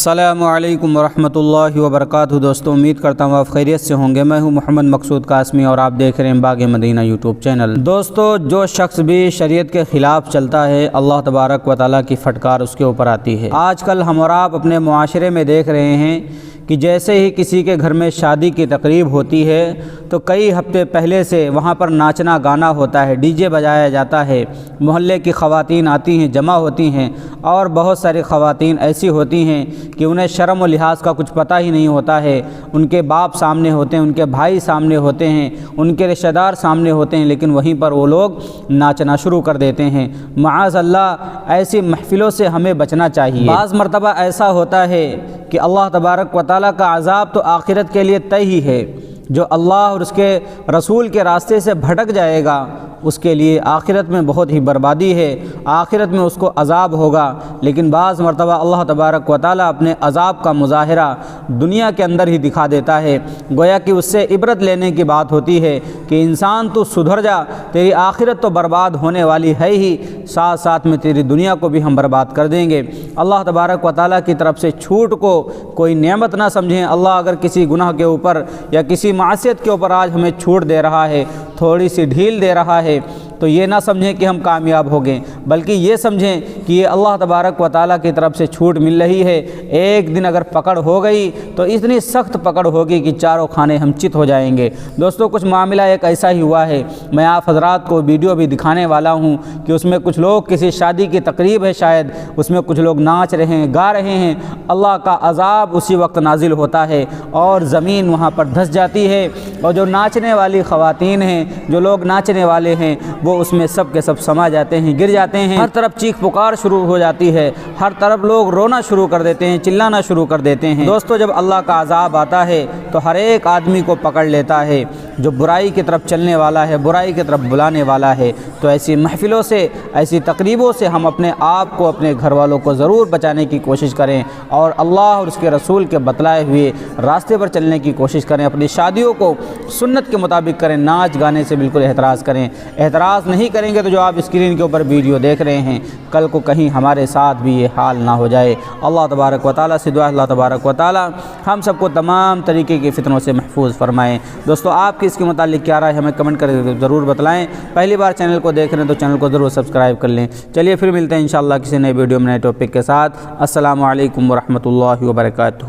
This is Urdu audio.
السلام علیکم ورحمۃ اللہ وبرکاتہ۔ دوستو امید کرتا ہوں آپ خیریت سے ہوں گے۔ میں ہوں محمد مقصود قاسمی اور آپ دیکھ رہے ہیں باغ مدینہ یوٹیوب چینل۔ دوستو جو شخص بھی شریعت کے خلاف چلتا ہے اللہ تبارک و تعالیٰ کی پھٹکار اس کے اوپر آتی ہے۔ آج کل ہم اور آپ اپنے معاشرے میں دیکھ رہے ہیں کہ جیسے ہی کسی کے گھر میں شادی کی تقریب ہوتی ہے تو کئی ہفتے پہلے سے وہاں پر ناچنا گانا ہوتا ہے، ڈی جے بجایا جاتا ہے، محلے کی خواتین آتی ہیں، جمع ہوتی ہیں، اور بہت ساری خواتین ایسی ہوتی ہیں کہ انہیں شرم و لحاظ کا کچھ پتہ ہی نہیں ہوتا ہے۔ ان کے باپ سامنے ہوتے ہیں، ان کے بھائی سامنے ہوتے ہیں، ان کے رشتہ دار سامنے ہوتے ہیں، لیکن وہیں پر وہ لوگ ناچنا شروع کر دیتے ہیں۔ معاذ اللہ، ایسی محفلوں سے ہمیں بچنا چاہیے۔ بعض مرتبہ ایسا ہوتا ہے کہ اللہ تبارک و تعالیٰ کا عذاب تو آخرت کے لیے طے ہی ہے۔ جو اللہ اور اس کے رسول کے راستے سے بھٹک جائے گا اس کے لیے آخرت میں بہت ہی بربادی ہے، آخرت میں اس کو عذاب ہوگا۔ لیکن بعض مرتبہ اللہ تبارک و تعالیٰ اپنے عذاب کا مظاہرہ دنیا کے اندر ہی دکھا دیتا ہے، گویا کہ اس سے عبرت لینے کی بات ہوتی ہے کہ انسان تو سدھر جا، تیری آخرت تو برباد ہونے والی ہے ہی، ساتھ ساتھ میں تیری دنیا کو بھی ہم برباد کر دیں گے۔ اللہ تبارک و تعالیٰ کی طرف سے چھوٹ کو کوئی نعمت نہ سمجھیں۔ اللہ اگر کسی گناہ کے اوپر یا کسی معصیت کے اوپر آج ہمیں چھوٹ دے رہا ہے، تھوڑی سی ڈھیل دے رہا ہے، تو یہ نہ سمجھیں کہ ہم کامیاب ہو گئے، بلکہ یہ سمجھیں کہ یہ اللہ تبارک و تعالیٰ کی طرف سے چھوٹ مل رہی ہے۔ ایک دن اگر پکڑ ہو گئی تو اتنی سخت پکڑ ہوگی کہ چاروں کھانے ہم چت ہو جائیں گے۔ دوستو کچھ معاملہ ایک ایسا ہی ہوا ہے، میں آپ حضرات کو ویڈیو بھی دکھانے والا ہوں کہ اس میں کچھ لوگ، کسی شادی کی تقریب ہے شاید، اس میں کچھ لوگ ناچ رہے ہیں، گا رہے ہیں، اللہ کا عذاب اسی وقت نازل ہوتا ہے اور زمین وہاں پر دھس جاتی ہے، اور جو ناچنے والی خواتین ہیں، جو لوگ ناچنے والے ہیں، وہ اس میں سب کے سب سما جاتے ہیں، گر جاتے ہیں۔ ہر طرف چیخ پکار شروع ہو جاتی ہے، ہر طرف لوگ رونا شروع کر دیتے ہیں، چلانا شروع کر دیتے ہیں۔ دوستو جب اللہ کا عذاب آتا ہے تو ہر ایک آدمی کو پکڑ لیتا ہے جو برائی کی طرف چلنے والا ہے، برائی کی طرف بلانے والا ہے۔ تو ایسی محفلوں سے، ایسی تقریبوں سے ہم اپنے آپ کو، اپنے گھر والوں کو ضرور بچانے کی کوشش کریں، اور اللہ اور اس کے رسول کے بتلائے ہوئے راستے پر چلنے کی کوشش کریں۔ اپنی شادیوں کو سنت کے مطابق کریں، ناچ گانے سے بالکل احتراز کریں۔ احتراز نہیں کریں گے تو جو آپ اسکرین کے اوپر ویڈیو دیکھ رہے ہیں، کل کو کہیں ہمارے ساتھ بھی یہ حال نہ ہو جائے۔ اللہ تبارک و تعالیٰ سے دعا، اللہ تبارک و تعالیٰ ہم سب کو تمام طریقے کی فتنوں سے محفوظ فرمائیں۔ دوستو آپ کی اس کے متعلق کیا رائے ہمیں کمنٹ کر کے ضرور بتلائیں۔ پہلی بار چینل کو دیکھ رہے ہیں تو چینل کو ضرور سبسکرائب کر لیں۔ چلیے پھر ملتے ہیں انشاءاللہ کسی نئے ویڈیو میں، نئے ٹاپک کے ساتھ۔ السلام علیکم ورحمۃ اللہ وبرکاتہ۔